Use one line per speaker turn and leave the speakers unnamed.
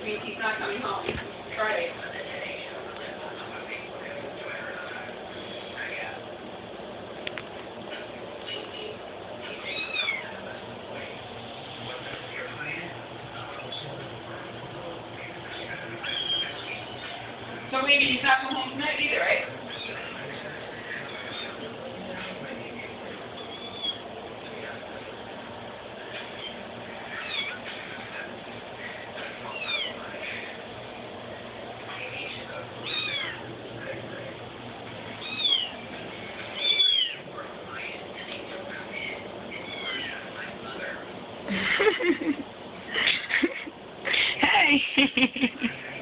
means he's not coming home Friday. So maybe he's not coming home tonight either, right?
Hey!